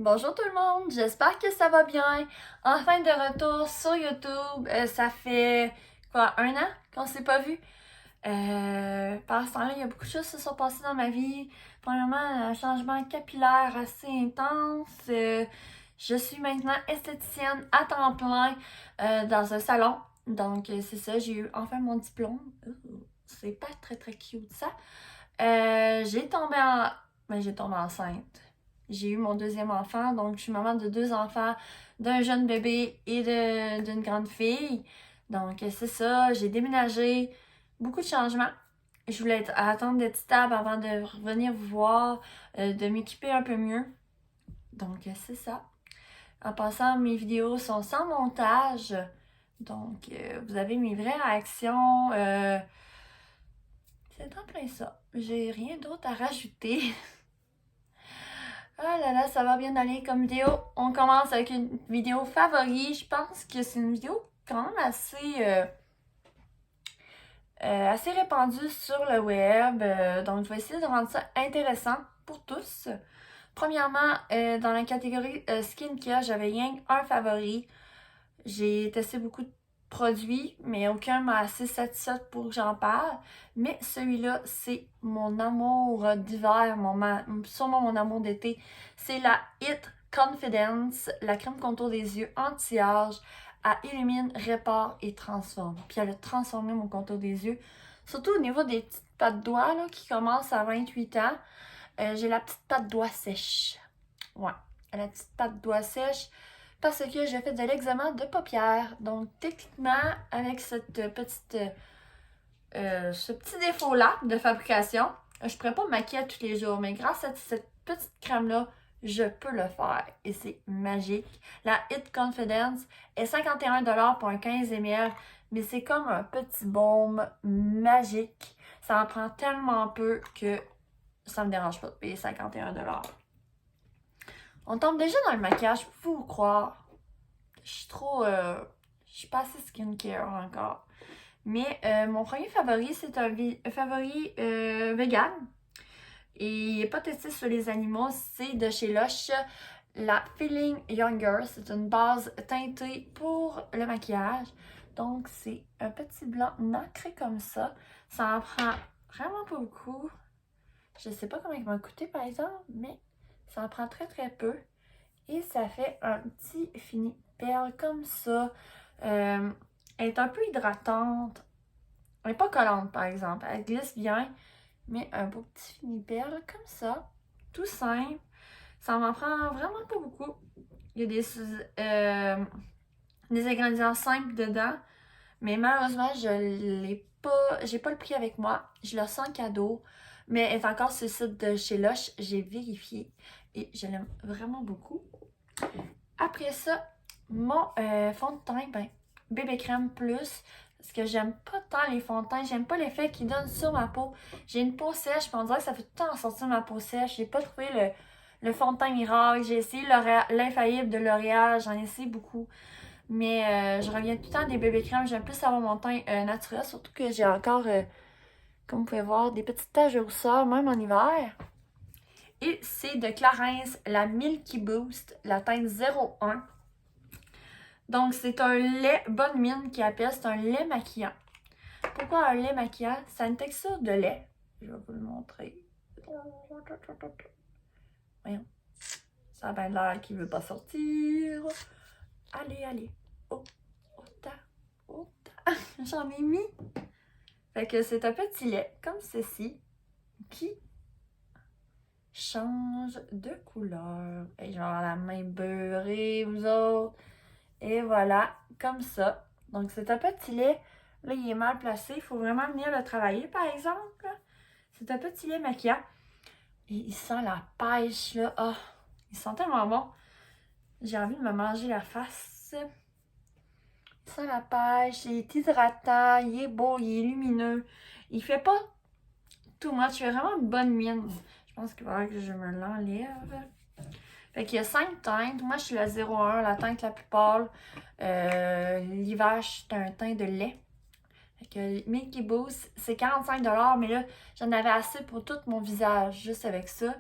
Bonjour tout le monde, j'espère que ça va bien. Enfin de retour sur YouTube. Ça fait quoi, 1 an qu'on s'est pas vu. Par ce temps-là, il y a beaucoup de choses qui se sont passées dans ma vie. Premièrement, un changement capillaire assez intense. Je suis maintenant esthéticienne à temps plein dans un salon. Donc c'est ça, j'ai eu enfin mon diplôme. C'est pas très très cute ça. J'ai tombé en... j'ai tombé enceinte. J'ai eu mon deuxième enfant, donc je suis maman de 2 enfants, d'un jeune bébé et d'une grande fille. Donc c'est ça, j'ai déménagé, beaucoup de changements. Je voulais attendre d'être stable avant de revenir vous voir, de m'équiper un peu mieux. Donc c'est ça. En passant, mes vidéos sont sans montage. Donc vous avez mes vraies réactions. C'est en plein ça. J'ai rien d'autre à rajouter. Ah là là, ça va bien aller comme vidéo. On commence avec une vidéo favori. Je pense que c'est une vidéo quand même assez répandue sur le web. Donc, je vais essayer de rendre ça intéressant pour tous. Premièrement, dans la catégorie skincare, j'avais rien qu'un favori. J'ai testé beaucoup de produits, mais aucun m'a assez satisfait pour que j'en parle. Mais celui-là, c'est mon amour d'hiver, sûrement mon amour d'été. C'est la It Confidence, la crème contour des yeux anti-âge. Elle illumine, répare et transforme. Puis elle a transformé mon contour des yeux. Surtout au niveau des petites pattes doigts là, qui commencent à 28 ans. J'ai la petite patte doigt sèche. Ouais, la petite patte doigt sèche parce que j'ai fait de l'eczéma de paupières. Donc, techniquement, avec ce petit défaut-là de fabrication, je ne pourrais pas me maquiller tous les jours, mais grâce à cette petite crème-là, je peux le faire et c'est magique. La It Confidence est 51$ pour un 15 ml, mais c'est comme un petit baume magique. Ça en prend tellement peu que ça me dérange pas de payer 51$. On tombe déjà dans le maquillage, faut vous croire. Je suis trop... je suis pas assez skincare encore. Mais mon premier favori, c'est un favori vegan. Et il n'est pas testé sur les animaux. C'est de chez Lush, la Feeling Younger. C'est une base teintée pour le maquillage. Donc, c'est un petit blanc nacré comme ça. Ça en prend vraiment pas beaucoup. Je sais pas combien il va coûter, par exemple, mais ça en prend très très peu. Et ça fait un petit fini perle comme ça. Elle est un peu hydratante. Elle n'est pas collante, par exemple. Elle glisse bien. Mais un beau petit fini perle comme ça. Tout simple. Ça m'en prend vraiment pas beaucoup. Il y a des ingrédients simples dedans. Mais malheureusement, j'ai pas le prix avec moi. Je le sens cadeau. Mais elle est encore sur le site de chez Lush. J'ai vérifié. Et je l'aime vraiment beaucoup. Après ça, mon fond de teint, Bébé Crème Plus. Parce que j'aime pas tant les fonds de teint. J'aime pas l'effet qu'ils donnent sur ma peau. J'ai une peau sèche, puis on dirait que ça fait tout le temps sortir ma peau sèche. J'ai pas trouvé le fond de teint miracle. J'ai essayé l'infaillible de L'Oréal. J'en ai essayé beaucoup. Mais je reviens tout le temps des bébés crèmes. J'aime plus avoir mon teint naturel. Surtout que j'ai encore, comme vous pouvez voir, des petites taches de rousseur, même en hiver. Et c'est de Clarins, la Milky Boost, la teinte 01. Donc, c'est un lait bonne mine qui appelle, c'est un lait maquillant. Pourquoi un lait maquillant? Ça a une texture de lait. Je vais vous le montrer. Voyons. Ça a bien l'air qu'il ne veut pas sortir. Allez, allez. Oh, oh, ta, oh, ta. J'en ai mis. Fait que c'est un petit lait, comme ceci, qui change de couleur. Et je vais avoir la main beurrée, vous autres. Et voilà, comme ça. Donc, c'est un petit lait. Là, il est mal placé. Il faut vraiment venir le travailler, par exemple. C'est un petit lait maquillant. Et il sent la pêche, là. Oh, il sent tellement bon. J'ai envie de me manger la face. Il sent la pêche. Il est hydratant. Il est beau. Il est lumineux. Il fait pas too much. Il fait vraiment une bonne mine. Je pense qu'il va falloir que je me l'enlève. Fait qu'il y a 5 teintes. Moi, je suis la 01, la teinte la plus pâle. L'hiver, c'est un teint de lait. Fait que Milky Boost, c'est 45$, mais là, j'en avais assez pour tout mon visage, juste avec ça.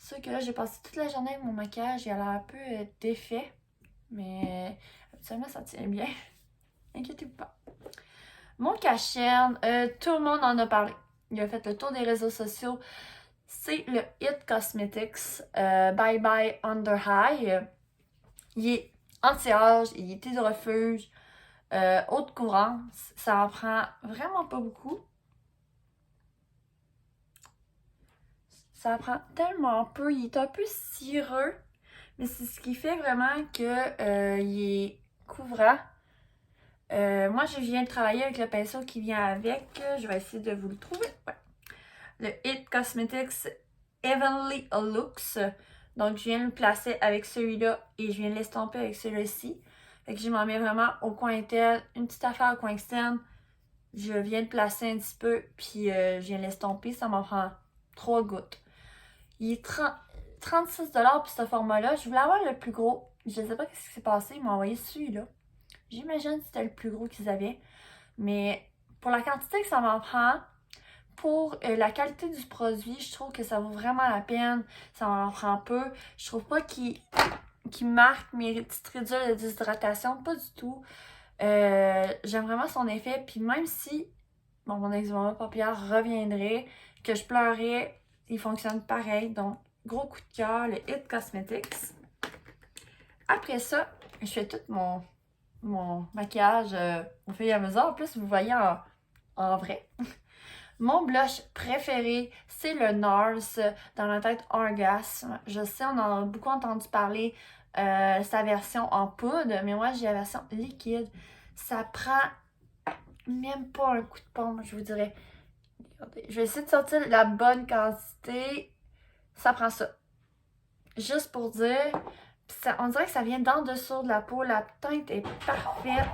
C'est sûr que là, j'ai passé toute la journée avec mon maquillage, il a l'air un peu défait. Mais habituellement, ça tient bien. Inquiétez-vous pas. Mon cache-chaîne, tout le monde en a parlé. Il a fait le tour des réseaux sociaux. C'est le It Cosmetics Bye Bye Under Eye. Il est anti-âge, il est hydrofuge, haute couvrance. Ça en prend vraiment pas beaucoup. Ça en prend tellement peu. Il est un peu cireux, mais c'est ce qui fait vraiment que il est couvrant. Moi, je viens de travailler avec le pinceau qui vient avec. Je vais essayer de vous le trouver. Ouais. Le It Cosmetics Heavenly Looks. Donc, je viens de le placer avec celui-là et je viens de l'estomper avec celui-ci. Fait que je m'en mets vraiment au coin interne. Une petite affaire au coin externe. Je viens de placer un petit peu, puis je viens de l'estomper. Ça m'en prend 3 gouttes. Il est 36$ pour ce format-là. Je voulais avoir le plus gros. Je ne sais pas ce qui s'est passé. Ils m'ont envoyé celui-là. J'imagine que c'était le plus gros qu'ils avaient. Mais pour la quantité que ça m'en prend, pour la qualité du produit, je trouve que ça vaut vraiment la peine. Ça m'en prend peu. Je trouve pas qu'il marque mes petites ridules de déshydratation. Pas du tout. J'aime vraiment son effet. Puis même si mon eczéma papillaire reviendrait, que je pleurais, il fonctionne pareil. Donc, gros coup de cœur, le It Cosmetics. Après ça, je fais tout mon maquillage au fur et à mesure. En plus, vous voyez en vrai. Mon blush préféré, c'est le NARS dans la tête Orgasme. Je sais, on en a beaucoup entendu parler, sa version en poudre, mais moi, j'ai la version liquide. Ça prend même pas un coup de pompe, je vous dirais. Regardez, je vais essayer de sortir la bonne quantité. Ça prend ça. Juste pour dire, ça, on dirait que ça vient d'en dessous de la peau. La teinte est parfaite.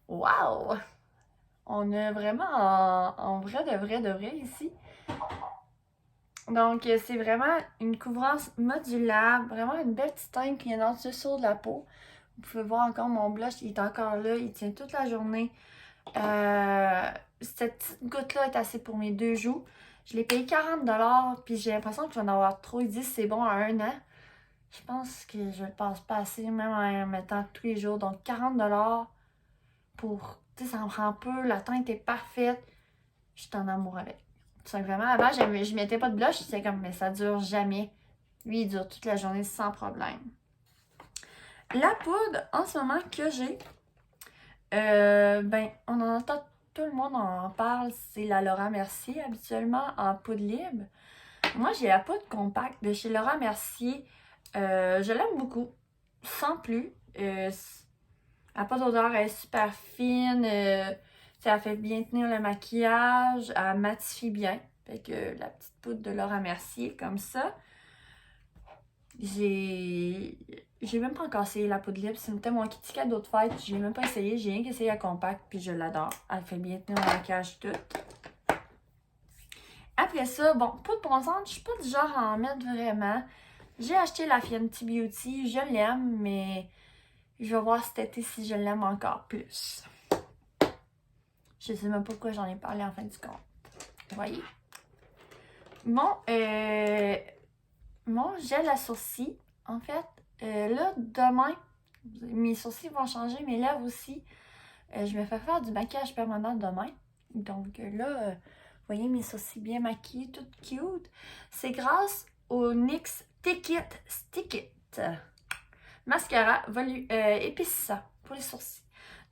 Wow! On a vraiment en vrai de vrai ici. Donc, c'est vraiment une couvrance modulable. Vraiment une belle petite teinte qui vient en dessous de la peau. Vous pouvez voir encore mon blush, il est encore là. Il tient toute la journée. Cette petite goutte-là est assez pour mes 2 joues. Je l'ai payé 40$. Puis j'ai l'impression que je vais en avoir trop. Ils disent c'est bon à 1 an. Je pense que je le passe pas assez, même en mettant tous les jours. Donc, 40$ pour... Tu sais, ça me prend peu. La teinte est parfaite. Je suis en amour avec. Tout simplement. Avant, je mettais pas de blush. C'était comme, mais ça dure jamais. Lui, il dure toute la journée sans problème. La poudre, en ce moment, que j'ai, ben, on en entend, tout le monde en parle. C'est la Laura Mercier, habituellement, en poudre libre. Moi, j'ai la poudre compacte de chez Laura Mercier. Je l'aime beaucoup. Sans plus. La pas d'odeur, elle est super fine. Ça fait bien tenir le maquillage. Elle matifie bien. Fait que la petite poudre de Laura Mercier, comme ça. J'ai même pas encore essayé la poudre libre. C'était mon Kitty cadeau de fête. J'ai même pas essayé. J'ai rien qu'essayé la compacte. Puis je l'adore. Elle fait bien tenir le maquillage tout. Après ça, bon, poudre bronzante, je suis pas du genre à en mettre vraiment. J'ai acheté la Fenty Beauty. Je l'aime, mais je vais voir cet été si je l'aime encore plus. Je sais même pas pourquoi j'en ai parlé en fin du compte. Vous voyez? Mon gel à sourcils, en fait, là, demain, mes sourcils vont changer, mes lèvres aussi. Je me fais faire du maquillage permanent demain. Donc là, vous voyez mes sourcils bien maquillés, tout cute. C'est grâce au NYX Take It Stick It mascara épaississant pour les sourcils.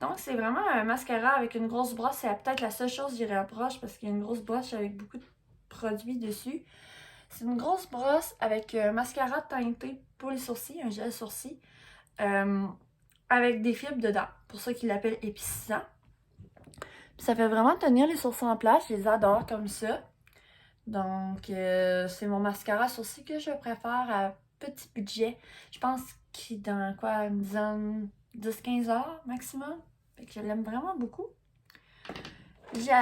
Donc, c'est vraiment un mascara avec une grosse brosse. C'est peut-être la seule chose que j'y rapproche parce qu'il y a une grosse brosse avec beaucoup de produits dessus. C'est une grosse brosse avec un mascara teinté pour les sourcils, un gel sourcil, avec des fibres dedans. Pour ça qu'ils l'appellent épaississant. Puis ça fait vraiment tenir les sourcils en place. Je les adore comme ça. Donc, c'est mon mascara sourcil que je préfère à petit budget. Je pense qu'il est dans quoi, une dizaine, 10-15 heures maximum. Fait que je l'aime vraiment beaucoup. J'ai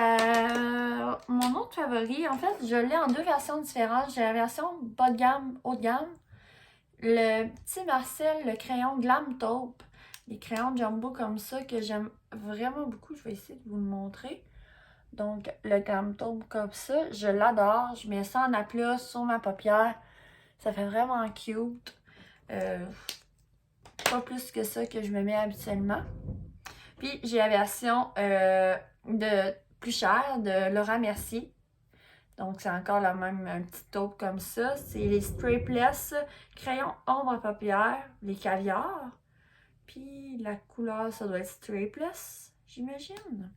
mon autre favori, en fait, je l'ai en 2 versions différentes. J'ai la version bas de gamme, haut de gamme. Le petit Marcel, le crayon Glam Taupe. Les crayons jumbo comme ça que j'aime vraiment beaucoup. Je vais essayer de vous le montrer. Donc, le Glam Taupe comme ça, je l'adore. Je mets ça en aplat sur ma paupière. Ça fait vraiment cute. Pas plus que ça que je me mets habituellement. Puis, j'ai la version de plus chère de Laura Mercier. Donc, c'est encore la même, un petit taupe comme ça. C'est les Sprayless crayons ombre à paupières, les caviars. Puis, la couleur, ça doit être Sprayless, j'imagine.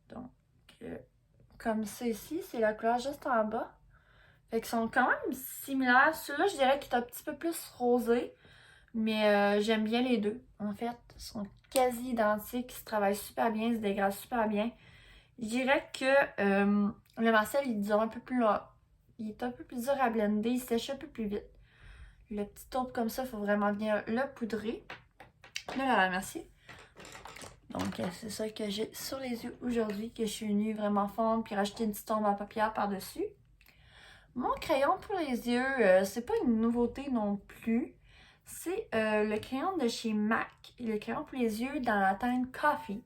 Donc, comme ça ici, c'est la couleur juste en bas. Fait qu'ils sont quand même similaires. Celui-là, je dirais qu'il est un petit peu plus rosé. Mais j'aime bien les deux. En fait, ils sont quasi identiques. Ils se travaillent super bien, ils se dégradent super bien. Je dirais que le Marcel, il dure un peu plus long. Il est un peu plus dur à blender. Il sèche un peu plus vite. Le petit taupe comme ça, il faut vraiment venir le poudrer. Là, la remercier. Donc, c'est ça que j'ai sur les yeux aujourd'hui, que je suis venue vraiment fondre, puis rajouter une petite ombre à paupières par-dessus. Mon crayon pour les yeux, c'est pas une nouveauté non plus. C'est le crayon de chez MAC, le crayon pour les yeux dans la teinte Coffee.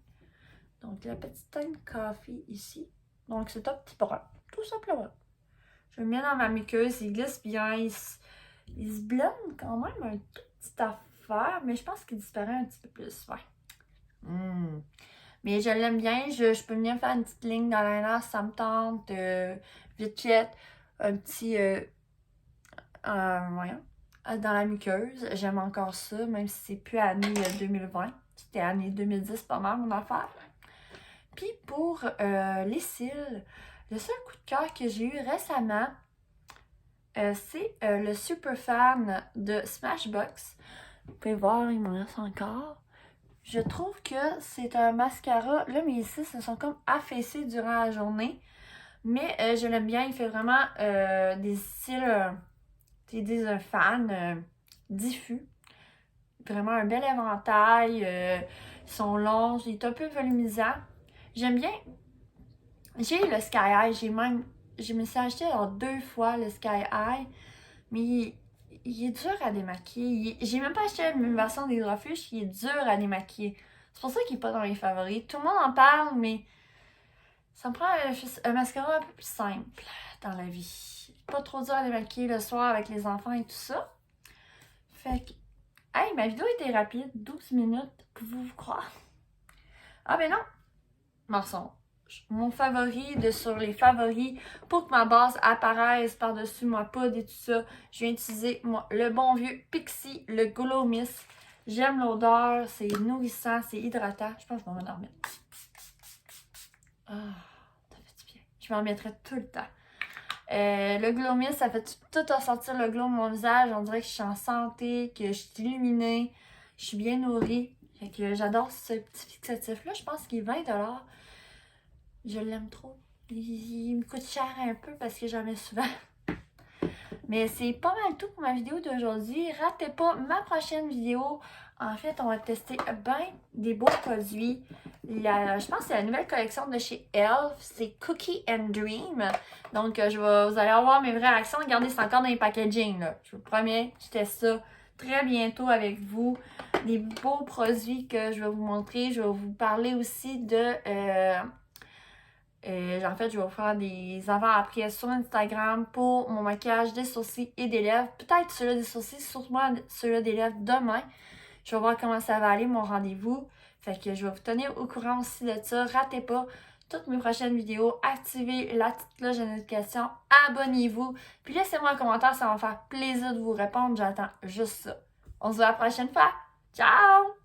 Donc, la petite teinte Coffee ici. Donc, c'est un petit brun, tout simplement. Je le mets dans ma muqueuse, il glisse bien, il se blende quand même un tout petit affaire, mais je pense qu'il disparaît un petit peu plus, ouais. Mais je l'aime bien, je peux venir faire une petite ligne dans l'eyeliner, ça me tente, vite fait, un petit, voyons, dans la muqueuse. J'aime encore ça, même si c'est plus année 2020. C'était année 2010, pas mal mon affaire. Puis pour les cils, le seul coup de cœur que j'ai eu récemment, c'est le Super Fan de Smashbox. Vous pouvez voir, il m'en reste encore. Je trouve que c'est un mascara. Là, mes cils se sont comme affaissés durant la journée. Mais je l'aime bien. Il fait vraiment des cils, des un fan diffus. Vraiment un bel éventail. Ils sont longs. Il est un peu volumisant. J'aime bien. J'ai le Sky High. Je me suis acheté alors 2 fois le Sky High. Mais il est dur à démaquiller. J'ai même pas acheté la même version d'Hydrofuge. Il est dur à démaquiller. C'est pour ça qu'il est pas dans mes favoris. Tout le monde en parle, mais ça me prend un mascara un peu plus simple dans la vie. Pas trop dur à démaquiller le soir avec les enfants et tout ça. Fait que, hey, ma vidéo était rapide, 12 minutes, pouvez-vous croire? Ah ben non, mensonge. Mon favori sur les favoris, pour que ma base apparaisse par-dessus ma poudre et tout ça, je viens d'utiliser le bon vieux Pixi, le Glow Mist. J'aime l'odeur, c'est nourrissant, c'est hydratant. Je pense que je vais m'en remettre. Ah, ça fait du bien. Je m'en mettrai tout le temps. Le Glow Mist, ça fait tout ressortir le glow de mon visage. On dirait que je suis en santé, que je suis illuminée, je suis bien nourrie. Fait que j'adore ce petit fixatif-là. Je pense qu'il est 20$. Je l'aime trop. Il me coûte cher un peu parce que j'en mets souvent. Mais c'est pas mal tout pour ma vidéo d'aujourd'hui. Ratez pas ma prochaine vidéo. En fait, on va tester bien des beaux produits. Je pense que c'est la nouvelle collection de chez Elf. C'est Cookie and Dream. Donc, vous allez avoir mes vraies réactions. Regardez, c'est encore dans les packaging, là. Je vous promets, je teste ça très bientôt avec vous. Des beaux produits que je vais vous montrer. Je vais vous parler aussi de... en fait, je vais vous faire des avant-après sur Instagram pour mon maquillage des sourcils et des lèvres. Peut-être celui des sourcils, surtout celui des lèvres demain. Je vais voir comment ça va aller, mon rendez-vous. Fait que je vais vous tenir au courant aussi de ça. Ratez pas toutes mes prochaines vidéos. Activez la petite cloche de notification. Abonnez-vous. Puis laissez-moi un commentaire, ça va me faire plaisir de vous répondre. J'attends juste ça. On se voit la prochaine fois. Ciao!